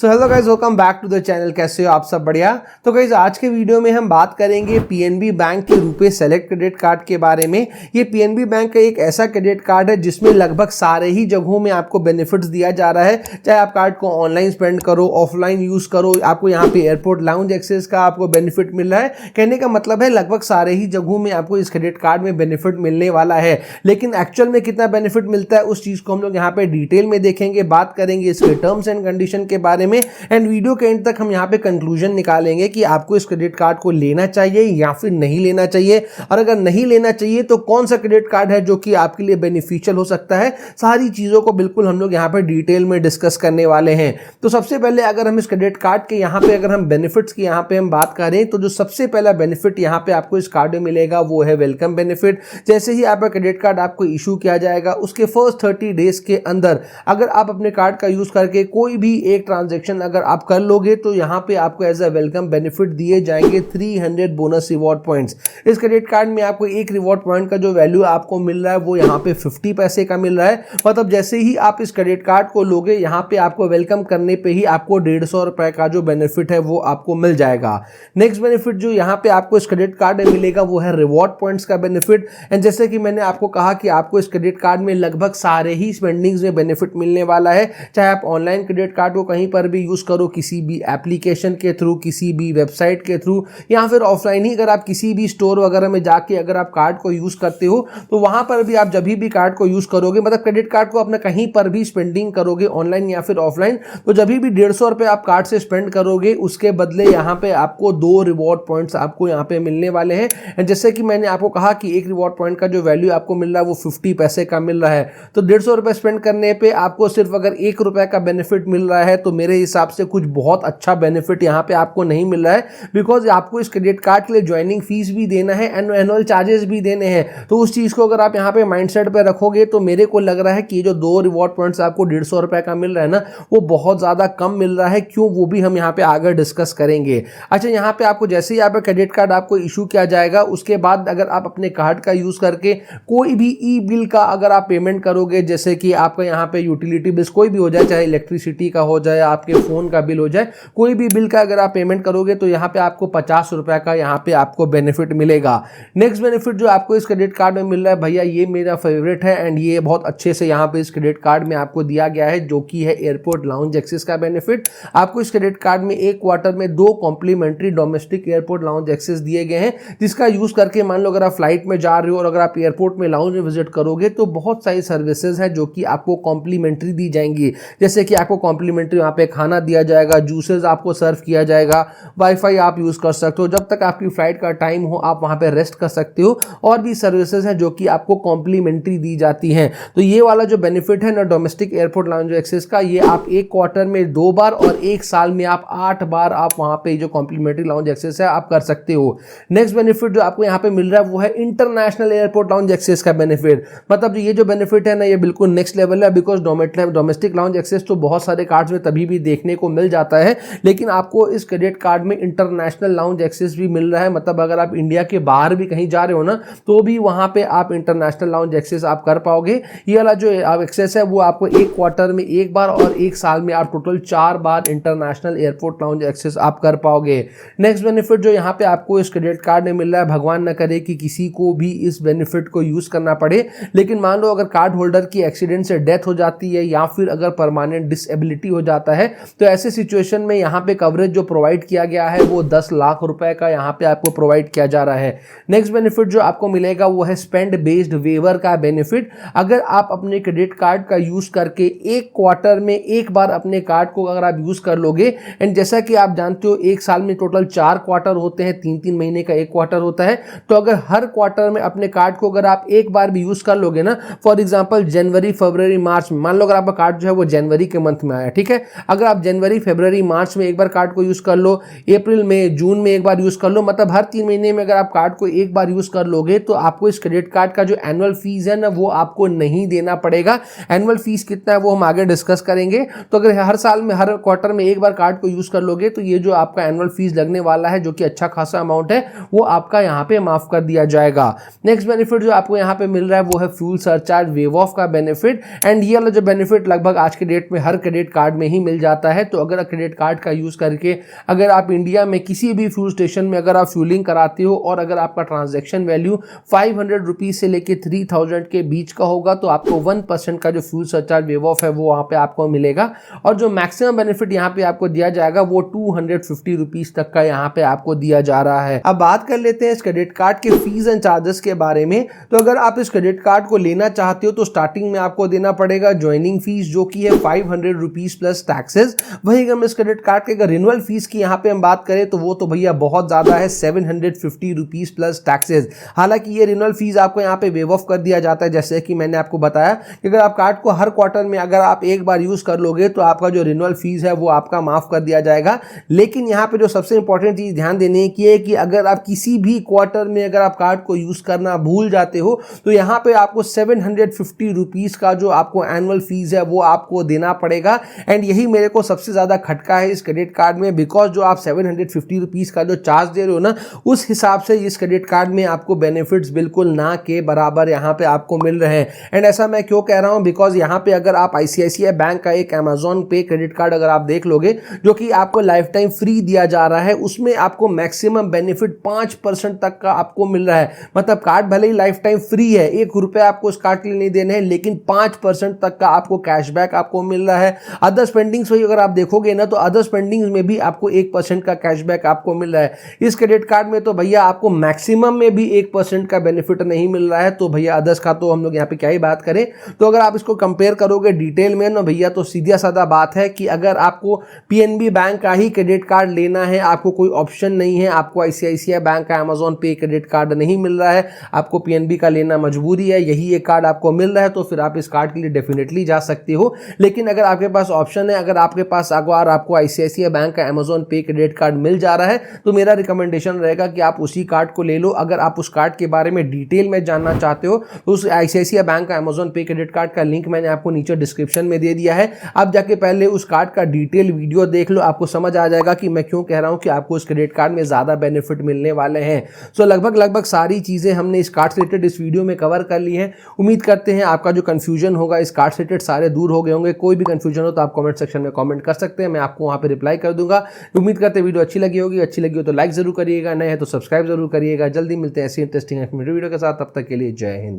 So hello guys, welcome back to the channel. कैसे हो आप सब? बढ़िया। तो गाइज आज के वीडियो में हम बात करेंगे पीएनबी बैंक के रुपए सेलेक्ट क्रेडिट कार्ड के बारे में। ये पीएनबी बैंक का एक ऐसा क्रेडिट कार्ड है जिसमें लगभग सारे ही जगहों में आपको बेनिफिट्स दिया जा रहा है। चाहे आप कार्ड को ऑनलाइन स्पेंड करो, ऑफलाइन यूज करो, आपको यहाँ पे एयरपोर्ट लाउंज एक्सेस का आपको बेनिफिट मिल रहा है। कहने का मतलब है लगभग सारे ही जगहों में आपको इस क्रेडिट कार्ड में बेनिफिट मिलने वाला है। लेकिन एक्चुअल में कितना बेनिफिट मिलता है उस चीज को हम लोग यहाँ पे डिटेल में देखेंगे, बात करेंगे इसके टर्म्स एंड कंडीशन के बारे में। एंड वीडियो के एंड तक हम यहाँ पे कंक्लूजन निकालेंगे कि आपको इस क्रेडिट कार्ड को लेना चाहिए या फिर नहीं लेना चाहिए, और अगर नहीं लेना चाहिए तो कौन सा क्रेडिट कार्ड है जो कि आपके लिए बेनिफिशियल हो सकता है। सारी चीजों को बिल्कुल हम लोग यहाँ पे डिटेल में डिस्कस करने वाले हैं। तो सबसे पहले अगर हम इस क्रेडिट कार्ड के यहाँ पे अगर हम बेनिफिट्स की यहाँ पे हम बात करें तो जो सबसे पहला बेनिफिट यहाँ पे आपको इस कार्ड में मिलेगा वो है वेलकम बेनिफिट। जैसे ही आपका क्रेडिट कार्ड आपको इशू किया जाएगा उसके फर्स्ट 30 डेज के अंदर अगर आप अपने कार्ड का यूज करके कोई भी एक ट्रांजेक्शन अगर आप कर लोगे तो यहाँ पे आपको एज अ वेलकम बेनिफिट दिए जाएंगे 300 बोनस रिवॉर्ड पॉइंट्स। इस क्रेडिट कार्ड में आपको एक रिवॉर्ड पॉइंट का जो वैल्यू आपको मिल रहा है वो यहाँ पे 50 पैसे का मिल रहा है। मतलब जैसे ही आप इस क्रेडिट कार्ड को लोगे यहाँ पे आपको वेलकम करने पे ही आपको 150 रुपए का जो बेनिफिट है वो आपको मिल जाएगा। नेक्स्ट बेनिफिट जो यहाँ पे आपको इस क्रेडिट कार्ड में मिलेगा वो है रिवॉर्ड पॉइंट्स का बेनिफिट। एंड जैसे कि मैंने आपको कहा कि आपको इस क्रेडिट कार्ड में लगभग सारे ही स्पेंडिंग्स में बेनिफिट मिलने वाला है। चाहे आप ऑनलाइन क्रेडिट कार्ड को कहीं पर भी यूज करो, किसी भी एप्लीकेशन के थ्रू, किसी भी वेबसाइट के थ्रू, या फिर ऑफलाइन ही अगर आप किसी भी स्टोर वगैरह में जाके अगर आप कार्ड को यूज करते हो तो वहां पर भी आप जब भी कार्ड को यूज करोगे, मतलब क्रेडिट कार्ड को अपने कहीं पर भी स्पेंडिंग करोगे ऑनलाइन या फिर ऑफलाइन, तो जब भी 150 रुपए आप कार्ड से स्पेंड करोगे उसके बदले यहाँ पे आपको 2 रिवॉर्ड पॉइंट्स आपको यहाँ पे मिलने वाले हैं। एंड जैसे कि मैंने आपको कहा कि एक रिवॉर्ड पॉइंट का जो वैल्यू आपको मिल रहा है वो 50 पैसे का मिल रहा है। तो 150 रुपए स्पेंड करने पे आपको सिर्फ अगर 1 रुपए का बेनिफिट मिल रहा है तो मेरे हिसाब से कुछ बहुत अच्छा बेनिफिट यहाँ पे आपको नहीं मिल रहा है। बिकॉज आपको इस क्रेडिट कार्ड के लिए ज्वाइनिंग फीस भी देना है, एनुअल चार्जेस भी देने हैं। तो उस चीज को अगर आप यहाँ पे माइंडसेट पे रखोगे तो मेरे को लग रहा है कि ये जो 2 रिवॉर्ड पॉइंट्स आपको 150 रुपए का मिल रहा है ना वो बहुत ज्यादा कम मिल रहा है। क्यों, वो भी हम यहाँ पे आगे डिस्कस करेंगे। अच्छा, यहाँ पे आपको जैसे ही आपका क्रेडिट कार्ड आपको इशू किया जाएगा उसके बाद अगर आप अपने कार्ड का यूज करके कोई भी ई बिल का अगर आप पेमेंट करोगे, जैसे कि आपका यहाँ पे यूटिलिटी बिल्स कोई भी हो जाए, चाहे इलेक्ट्रिसिटी का हो जाए, आपके फोन का बिल हो जाए, कोई भी बिल का अगर आप पेमेंट करोगे तो यहाँ पे आपको 50 रुपए का यहाँ पे आपको बेनिफिट मिलेगा। नेक्स्ट बेनिफिट जो आपको इस क्रेडिट कार्ड में मिल रहा है भैया, ये मेरा फेवरेट है एंड ये बहुत अच्छे से यहाँ पे इस क्रेडिट कार्ड में आपको दिया गया है, जो कि है एयरपोर्ट लाउंज एक्सेस का बेनिफिट। आपको इस क्रेडिट कार्ड में एक क्वार्टर में 2 complimentary domestic airport lounge access दिए गए हैं, जिसका यूज करके मान लो अगर आप फ्लाइट में जा रहे हो और अगर आप एयरपोर्ट में लाउंज में विजिट करोगे तो बहुत सारी सर्विसेज है जो कि आपको कॉम्प्लीमेंट्री दी जाएंगी। जैसे कि आपको कॉम्प्लीमेंट्री वहाँ पे खाना दिया जाएगा, जूसेस आपको सर्व किया जाएगा, वाईफाई आप यूज कर सकते हो, जब तक आपकी फ्लाइट का टाइम हो आप वहां पे रेस्ट कर सकते हो, और भी सर्विसेज हैं जो कि आपको कॉम्प्लीमेंट्री दी जाती हैं। तो ये वाला जो बेनिफिट है ना डोमेस्टिक एयरपोर्ट लाउंज एक्सेस का, ये आप एक क्वार्टर में 2 बार और एक साल में आप 8 बार आप वहां पे जो कॉम्प्लीमेंट्री लाउंज एक्सेस है आप कर सकते हो। नेक्स्ट बेनिफिट जो आपको यहाँ पे मिल रहा है वो है इंटरनेशनल एयरपोर्ट लाउंज एक्सेस का बेनिफिट। मतलब ये जो बेनिफिट है ना ये बिल्कुल नेक्स्ट लेवल है। बिकॉज डोमेस्टिक लाउंज एक्सेस तो बहुत सारे कार्ड्स में तभी भी देखने को मिल जाता है, लेकिन आपको इस क्रेडिट कार्ड में इंटरनेशनल लाउंज एक्सेस भी मिल रहा है। मतलब अगर आप इंडिया के बाहर भी कहीं जा रहे हो ना तो भी वहां पे आप इंटरनेशनल लाउंज एक्सेस आप कर पाओगे। ये वाला जो एक्सेस है वो आपको एक क्वार्टर में 1 बार और एक साल में आप टोटल 4 बार इंटरनेशनल एयरपोर्ट लाउंज एक्सेस आप कर पाओगे। नेक्स्ट बेनिफिट जो यहाँ पे आपको इस क्रेडिट कार्ड में मिल रहा है, भगवान न करे कि किसी को भी इस बेनिफिट को यूज करना पड़े, लेकिन मान लो अगर कार्ड होल्डर की एक्सीडेंट से डेथ हो जाती है या फिर अगर परमानेंट डिसेबिलिटी हो जाता है तो ऐसे सिचुएशन में यहाँ पे कवरेज जो प्रोवाइड किया गया है वो 10 लाख रुपए का यहाँ पे आपको प्रोवाइड किया जा रहा है। नेक्स्ट बेनिफिट जो आपको मिलेगा वो है स्पेंड बेस्ड वेवर का बेनिफिट। अगर आप अपने क्रेडिट कार्ड का यूज करके एक क्वार्टर में एक बार अपने कार्ड को अगर आप यूज कर लोगे, एंड जैसा कि आप जानते हो एक साल में टोटल 4 क्वार्टर होते हैं, 3-3 महीने का एक क्वार्टर होता है, तो अगर हर क्वार्टर में अपने कार्ड को अगर आप एक बार भी यूज कर लोगे ना, फॉर एग्जांपल जनवरी फरवरी मार्च में, मान लो अगर आपका कार्ड जो है वो जनवरी के मंथ में आया, ठीक है, अगर आप जनवरी फरवरी मार्च में एक बार कार्ड को यूज कर लो, अप्रैल में जून में एक बार यूज कर लो, मतलब हर 3 महीने में अगर आप कार्ड को एक बार यूज कर लोगे तो आपको इस क्रेडिट कार्ड का जो एनुअल फीस है ना वो आपको नहीं देना पड़ेगा। एनुअल फीस कितना है वो हम आगे डिस्कस करेंगे। तो अगर हर साल में हर क्वार्टर में एक बार कार्ड को यूज कर लोगे तो ये जो आपका एनुअल फीस लगने वाला है जो कि अच्छा खासा अमाउंट है वो आपका यहाँ पे माफ कर दिया जाएगा। नेक्स्ट बेनिफिट जो आपको यहाँ पे मिल रहा है वो है फ्यूल सरचार्ज वेव ऑफ का बेनिफिट। एंड ये वाला जो बेनिफिट लगभग आज के डेट में हर क्रेडिट कार्ड में ही मिल जाता है। तो अगर क्रेडिट कार्ड का यूज़ करके अगर आप इंडिया में किसी भी फ्यूल स्टेशन में अगर आप फ्यूलिंग कराते हो और अगर आपका ट्रांजैक्शन वैल्यू 500 रुपीज़ से लेके 3000 के बीच का होगा तो आपको 1% का जो फ्यूल सरचार्ज वेव ऑफ है वो वहाँ पे आपको मिलेगा। और जो मैक्सिमम बेनिफिट यहाँ पे आपको दिया जाएगा वो 250 रुपीज़ तक का यहाँ पे आपको दिया जा रहा है। अब बात कर लेते हैं इस क्रेडिट कार्ड के फीस एंड चार्जेस के बारे में। तो अगर आप इस क्रेडिट कार्ड को लेना चाहते हो तो स्टार्टिंग में आपको देना पड़ेगा ज्वाइनिंग फीस जो कि है 500 रुपीज़ प्लस टैक्सेस। वही अगर इस क्रेडिट कार्ड के अगर रिन्यूअल फीस की यहाँ पे हम बात करें तो वो तो भैया बहुत ज़्यादा है, 750 रुपीज़ प्लस टैक्सेस। हालांकि ये रिन्यूअल फीस आपको यहाँ पे वेव ऑफ कर दिया जाता है, जैसे कि मैंने आपको बताया कि अगर आप कार्ड को हर क्वार्टर में अगर आप एक बार यूज़ कर लोगे तो आपका जो रिन्यूअल फीस है वो आपका माफ़ कर दिया जाएगा। लेकिन यहाँ पे जो सबसे इंपॉर्टेंट चीज़ ध्यान देने की है कि अगर आप किसी भी क्वार्टर में अगर आप कार्ड को यूज़ करना भूल जाते हो तो यहाँ पे आपको 750 रुपीज़ का जो आपको एनुअल फीस है वो आपको देना पड़ेगा। एंड यही मेरे को सबसे ज़्यादा खटका है इस क्रेडिट कार्ड में, बिकॉज जो आप 750 रुपीज़ का जो चार्ज दे रहे हो ना उस हिसाब से इस क्रेडिट कार्ड में आपको बेनिफिट्स बिल्कुल ना के बराबर यहाँ पे आपको मिल रहे हैं। एंड ऐसा मैं क्यों कह रहा हूँ, बिकॉज यहाँ पे अगर आप ICICI बैंक का एक अमेजॉन पे क्रेडिट कार्ड अगर आप देख लोगे जो कि आपको लाइफ टाइम फ्री दिया जा रहा है, उसमें आपको मैक्सिमम बेनिफिट 5% तक का आपको मिल रहा है। मतलब कार्ड भले ही लाइफ टाइम फ्री है, 1 रुपया आपको उस कार्ड के लिए नहीं देने हैं, लेकिन 5% तक का आपको कैशबैक आपको मिल रहा है। अदर स्पेंडिंग्स वही अगर आप देखोगे ना तो अदर स्पेंडिंग्स में भी आपको 1% का कैशबैक आपको मिल रहा है। इस क्रेडिट कार्ड में तो भैया आपको मैक्सिमम में भी 1% का बेनिफिट नहीं मिल रहा है। तो भैया अदर्स का तो हम लोग यहाँ पे क्या ही बात करें। तो अगर आप इसको कंपेयर करोगे डिटेल में ना भैया तो सीधा साधा बात है कि अगर आपको PNB बैंक का ही क्रेडिट कार्ड लेना है, आपको कोई ऑप्शन नहीं है, आपको ICICI बैंक का अमेजॉन पे क्रेडिट कार्ड नहीं मिल रहा है, आपको PNB का लेना मजबूरी है, यही एक कार्ड आपको मिल रहा है तो फिर आप इस कार्ड के लिए डेफिनेटली जा सकते हो। लेकिन अगर आपके पास ऑप्शन है, अगर आपके पास अगर आपको ICICI बैंक का अमेजॉन पे क्रेडिट कार्ड मिल जा रहा है तो मेरा रिकमेंडेशन रहेगा कि आप उसी कार्ड को ले लो। अगर आप उस कार्ड के बारे में डिटेल में जानना चाहते हो तो उस ICICI बैंक का अमेजॉन पे क्रेडिट कार्ड का लिंक मैंने आपको नीचे डिस्क्रिप्शन में दे दिया है। आप जाके पहले उस कार्ड का डिटेल वीडियो देख लो, आपको समझ आ जाएगा कि मैं क्यों कह रहा हूं कि आपको इस क्रेडिट कार्ड में ज्यादा बेनिफिट मिलने वाले हैं। सो लगभग सारी चीजें हमने इस कार्ड से रिलेटेड इस वीडियो में कवर कर ली है। उम्मीद करते हैं आपका जो कंफ्यूजन होगा इस कार्ड से रिलेटेड सारे दूर हो गए होंगे। कोई भी कंफ्यूजन हो तो आप कमेंट सेक्शन में कमेंट कर सकते हैं, मैं आपको वहां पे रिप्लाई कर दूंगा। उम्मीद करते हैं वीडियो अच्छी लगी होगी, अच्छी लगी हो तो लाइक जरूर करिएगा, नए है तो सब्सक्राइब जरूर करिएगा। जल्दी मिलते हैं ऐसी इंटरेस्टिंग वीडियो के साथ, तब तक के लिए जय हिंद।